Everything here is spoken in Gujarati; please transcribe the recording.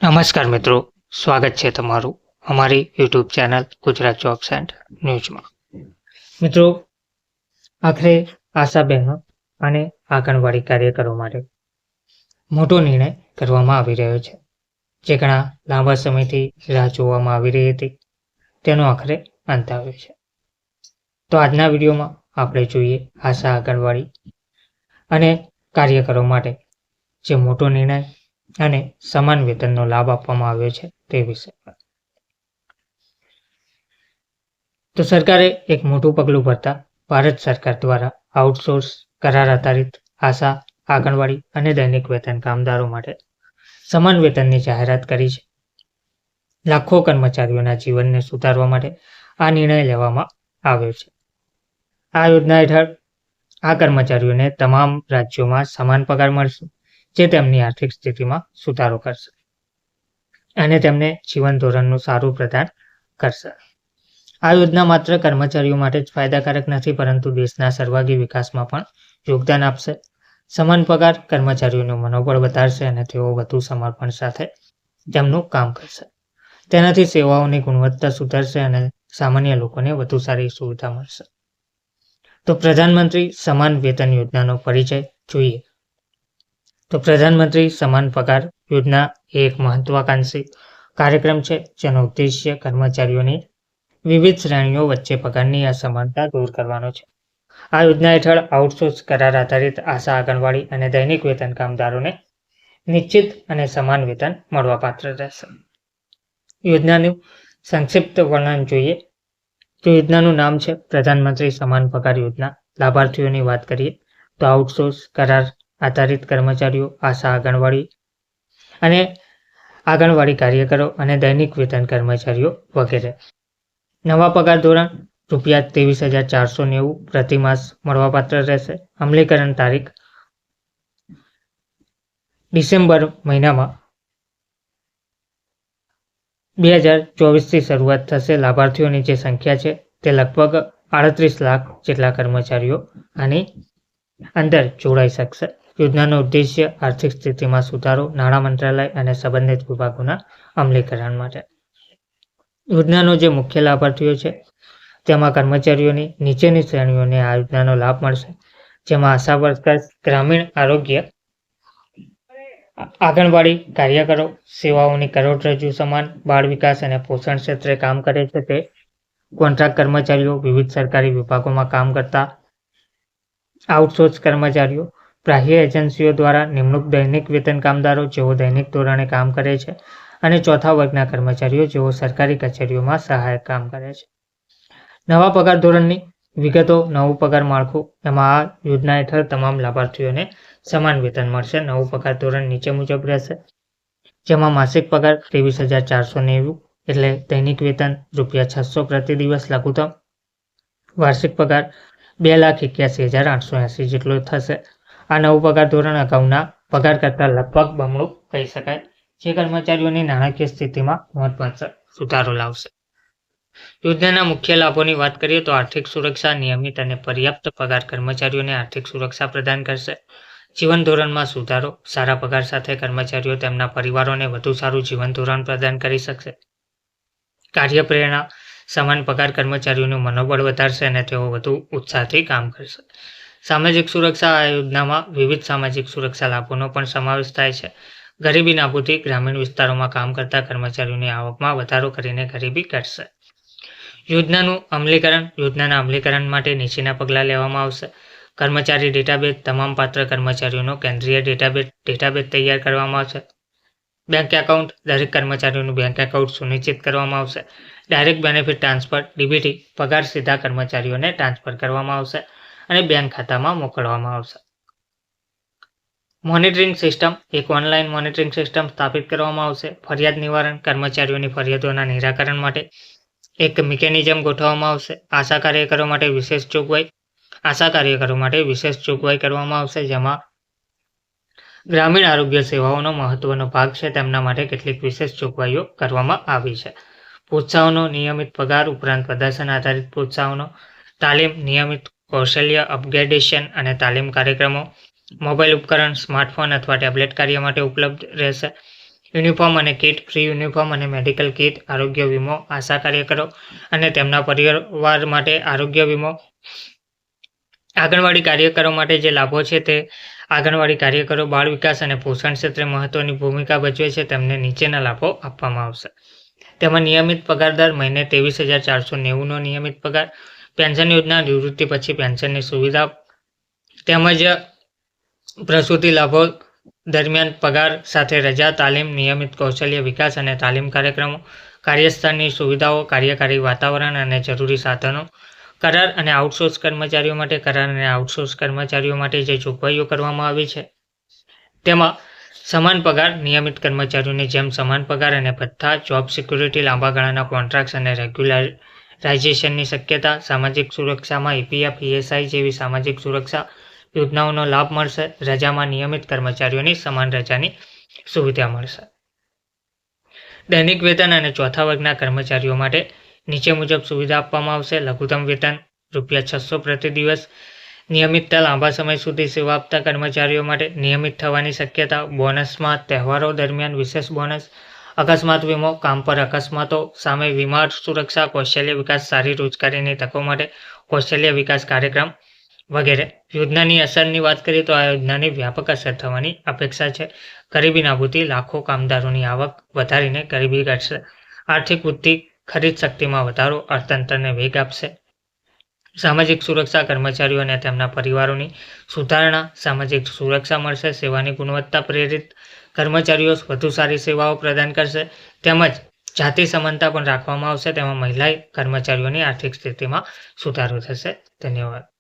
નમસ્કાર મિત્રો, સ્વાગત છે તમારું અમારી YouTube channel Gujarat jobs and ન્યૂઝમાં. મિત્રો, આખરે આશાબહેનો અને આંગણવાડી કાર્યકરો માટે મોટો નિર્ણય કરવામાં આવી રહ્યો છે. જે ઘણા લાંબા સમયથી રાહ જોવામાં આવી રહી હતી તેનો આખરે અંત આવ્યો છે. તો આજના વિડીયોમાં આપણે જોઈએ આશા આંગણવાડી અને કાર્યકરો માટે જે મોટો નિર્ણય અને સમાન વેતનનો લાભ આપવામાં આવ્યો છે તે વિશે. તો સરકારે એક મોટું પગલું ભરતા ભારત સરકાર દ્વારા આઉટસોર્સ કરાર આધારિત આશા આંગણવાડી અને દૈનિક વેતન કામદારો માટે સમાન વેતનની જાહેરાત કરી છે. લાખો કર્મચારીઓના જીવનને સુધારવા માટે આ નિર્ણય લેવામાં આવ્યો છે. આ યોજના હેઠળ આ કર્મચારીઓને તમામ રાજ્યોમાં સમાન પગાર મળશે, જે તેમની આર્થિક સ્થિતિમાં સુધારો કરશે અને તેમને જીવન ધોરણનું સારું પ્રદાન કરશે. આ યોજના માત્ર કર્મચારીઓ માટે જ ફાયદાકારક નથી, પરંતુ દેશના સર્વાંગી વિકાસમાં પણ યોગદાન આપશે. સમાન પગાર કર્મચારીઓનું મનોબળ વધારશે અને તેઓ વધુ સમર્પણ સાથે તેમનું કામ કરશે. તેનાથી સેવાઓની ગુણવત્તા સુધરશે અને સામાન્ય લોકોને વધુ સારી સુવિધા મળશે. તો પ્રધાનમંત્રી સમાન વેતન યોજનાનો પરિચય જોઈએ. તો પ્રધાનમંત્રી સમાન પગાર યોજના એ એક મહત્વાકાંક્ષી કાર્યક્રમ છે, જેનો ઉદ્દેશ્ય કર્મચારીઓની વિવિધ શ્રેણીઓ વચ્ચે પગારની અસમાનતા દૂર કરવાનો છે. આ યોજના હેઠળ આઉટસોર્સ કરાર આધારિત આશા આંગણવાડી અને દૈનિક વેતન કામદારોને નિશ્ચિત અને સમાન વેતન મળવાપાત્ર રહેશે. યોજનાનું સંક્ષિપ્ત વર્ણન જોઈએ તો યોજનાનું નામ છે પ્રધાનમંત્રી સમાન પગાર યોજના. લાભાર્થીઓની વાત કરીએ તો આઉટસોર્સ કરાર આધારિત કર્મચારીઓ, આશા આંગણવાડી અને આંગણવાડી કાર્યકરો અને દૈનિક વેતન કર્મચારીઓ વગેરે. નવા પગાર ધોરણ ₹23,490 પ્રતિ માસ મળવાપાત્ર રહેશે. અમલીકરણ તારીખ ડિસેમ્બર મહિનામાં 2024થી શરૂઆત થશે. લાભાર્થીઓની જે સંખ્યા છે તે લગભગ 38 લાખ જેટલા કર્મચારીઓ આની અંદર જોડાઈ શકશે. યોજનાનો ઉદ્દેશ્ય આર્થિક સ્થિતિમાં સુધારો, નાણાં મંત્રાલય અને સંબંધિત વિભાગોના અમલીકરણ માટે. યોજનાનો જે મુખ્ય લાભાર્થીઓ છે તેમાં કર્મચારીઓની નીચેની શ્રેણીઓને આ યોજનાનો લાભ મળશે, જેમાં આશા વર્કર્સ, ગ્રામીણ આરોગ્ય, આંગણવાડી કાર્યકરો, સેવાઓની કરોડરજ્જુ સમાન, બાળ વિકાસ અને પોષણ ક્ષેત્રે કામ કરે છે તે કોન્ટ્રાક્ટ કર્મચારીઓ, વિવિધ સરકારી વિભાગોમાં કામ કરતા આઉટસોર્સ કર્મચારીઓ, બાહ્ય એજન્સીઓ દ્વારા નિમણૂક દૈનિક વેતન કામદારો જેઓ દૈનિક ધોરણે કામ કરે છે અને ચોથા વર્ગના કર્મચારીઓ જેઓ સરકારી કચેરીઓમાં સહાયક કામ કરે છે. નવા પગાર ધોરણની વિગતો. નવું પગાર માળખું. એમાં આ યોજના હેઠળ તમામ લાભાર્થીઓને સમાન વેતન મળશે. નવું પગાર ધોરણ નીચે મુજબ રહેશે, જેમાં માસિક પગાર 23,490 એટલે દૈનિક વેતન ₹600 પ્રતિ દિવસ લઘુત્તમ. વાર્ષિક પગાર 2,81,880 જેટલો થશે. આ નવું પગાર ધોરણ અગાઉના પગાર કરતાં લગભગ બમણું કહી શકાય, જે કર્મચારીઓની નાણાકીય સ્થિતિમાં નોંધપાત્ર સુધારો લાવશે. યોજનાના મુખ્ય લાભોની વાત કરીએ તો આર્થિક સુરક્ષા. નિયમિત અને પર્યાપ્ત પગાર કર્મચારીઓને આર્થિક સુરક્ષા પ્રદાન કરશે. જીવન ધોરણમાં સુધારો. સારા પગાર સાથે કર્મચારીઓ તેમના પરિવારોને વધુ સારું જીવન ધોરણ પ્રદાન કરી શકશે. કાર્યપ્રેરણા. સમાન પગાર કર્મચારીઓનું મનોબળ વધારશે અને તેઓ વધુ ઉત્સાહથી કામ કરશે. સામાજિક સુરક્ષા. આ યોજનામાં વિવિધ સામાજિક સુરક્ષા લાભોનો પણ સમાવેશ થાય છે. ગરીબી નાબૂદી. ગ્રામીણ વિસ્તારોમાં કામ કરતા કર્મચારીઓની આવકમાં વધારો કરીને ગરીબી ઘટશે. યોજનાનું અમલીકરણ. યોજનાના અમલીકરણ માટે નીચેના પગલાં લેવામાં આવશે. કર્મચારી ડેટાબેઝ. તમામ પાત્ર કર્મચારીઓનો કેન્દ્રીય ડેટાબેઝ તૈયાર કરવામાં આવશે. Bank account. દરેક કર્મચારીઓનું બેંક એકાઉન્ટ સુનિશ્ચિત કરવામાં આવશે. Direct benefit transfer DBT. પગાર સીધા કર્મચારીઓને ટ્રાન્સફર કરવામાં આવશે અને બેંક ખાતામાં મોકલવામાં આવશે. Monitoring system. એક ઓનલાઈન મોનિટરિંગ સિસ્ટમ સ્થાપિત કરવામાં આવશે. ફરિયાદ નિવારણ. કર્મચારીઓની ફરિયાદોના નિરાકરણ માટે એક મિકેનિઝમ ગોઠવવામાં આવશે. આશા કાર્યકરો માટે વિશેષ જોગવાઈ કરવામાં આવશે, જેમાં ગ્રામીણ આરોગ્ય સેવાઓનો મહત્વનો ભાગ છે. તેમના માટે કેટલીક વિશેષ જોગવાઈઓ કરવામાં આવી છે. પ્રોત્સાહનો. નિયમિત પગાર ઉપરાંત પ્રદર્શન આધારિત પ્રોત્સાહનો. તાલીમ. નિયમિત કૌશલ્ય અપગ્રેડેશન અને તાલીમ કાર્યક્રમો. મોબાઈલ ઉપકરણ, સ્માર્ટફોન અથવા ટેબ્લેટ કાર્ય માટે ઉપલબ્ધ રહેશે. યુનિફોર્મ અને કીટ, ફ્રી યુનિફોર્મ અને મેડિકલ કીટ, આરોગ્ય વીમો, આશા કાર્યકરો અને તેમના પરિવાર માટે આરોગ્ય વીમો, આંગણવાડી કાર્યકરો માટે જે લાભો છે તે આંગણવાડી કાર્યકરો બાળ વિકાસ અને પોષણ ક્ષેત્રે મહત્વની ભૂમિકા ભજવે છે તેમને નીચેના લાભો આપવામાં આવશે. તેમાં નિયમિત પગાર દર મહિને 23,490નો નિયમિત પગાર, પેન્શન યોજના, નિવૃત્તિ પછી પેન્શનની સુવિધા તેમજ પ્રસૂતિ લાભો દરમિયાન પગાર સાથે રજા, તાલીમ, નિયમિત કૌશલ્ય વિકાસ અને તાલીમ કાર્યક્રમો, કાર્યસ્થળની સુવિધાઓ, કાર્યકારી વાતાવરણ અને જરૂરી સાધનો, કરાર અને આઉટસોર્સ કર્મચારીઓ માટે કરાર અને આઉટસોર્સ કર્મચારીઓ માટે જે જોગવાઈઓ કરવામાં આવી છે તેમાં સમાન પગાર, નિયમિત કર્મચારીઓની જેમ સમાન પગાર અને ભથ્થા, જોબ સિક્યુરિટી, લાંબા ગાળાના કોન્ટ્રાક્ટ અને રેગ્યુલરાઇઝેશનની શક્યતા, સામાજિક સુરક્ષામાં EPF, ESI જેવી સામાજિક સુરક્ષા યોજનાઓનો લાભ મળશે. રજામાં નિયમિત કર્મચારીઓની સમાન રજાની સુવિધા મળશે. દૈનિક વેતન અને ચોથા વર્ગના કર્મચારીઓ માટે નીચે મુજબ સુવિધા આપવામાં આવશે. લઘુત્તમ વેતન ₹600 પ્રતિ દિવસ, નિયમિતતા લાંબા સમય સુધી સેવા આપતા કર્મચારીઓ માટે નિયમિત થવાની શક્યતા, બોનસમાં તહેવારો દરમિયાન વિશેષ બોનસ, અકસ્માત વીમો, કામ પર અકસ્માતો સામે વીમા સુરક્ષા, કૌશલ્ય વિકાસ, સારી રોજગારીની તકો માટે કૌશલ્ય વિકાસ કાર્યક્રમ વગેરે. યોજનાની અસરની વાત કરીએ તો આ યોજનાની વ્યાપક અસર થવાની અપેક્ષા છે. ગરીબી નાબૂદી, લાખો કામદારોની આવક વધારીને ગરીબી ઘટશે. આર્થિક વૃદ્ધિ, ખરીદ શક્તિમાં વધારો, અર્થતંત્રને વેગ આપશે. સામાજિક સુરક્ષા, કર્મચારીઓ અને તેમના પરિવારોની સુધારણા, સામાજિક સુરક્ષા મળશે. સેવાની ગુણવત્તા પ્રેરિત, કર્મચારીઓ વધુ સારી સેવાઓ પ્રદાન કરશે. તેમજ જાતિ સમાનતા પણ રાખવામાં આવશે. તેમાં મહિલા કર્મચારીઓની આર્થિક સ્થિતિમાં સુધારો થશે. ધન્યવાદ.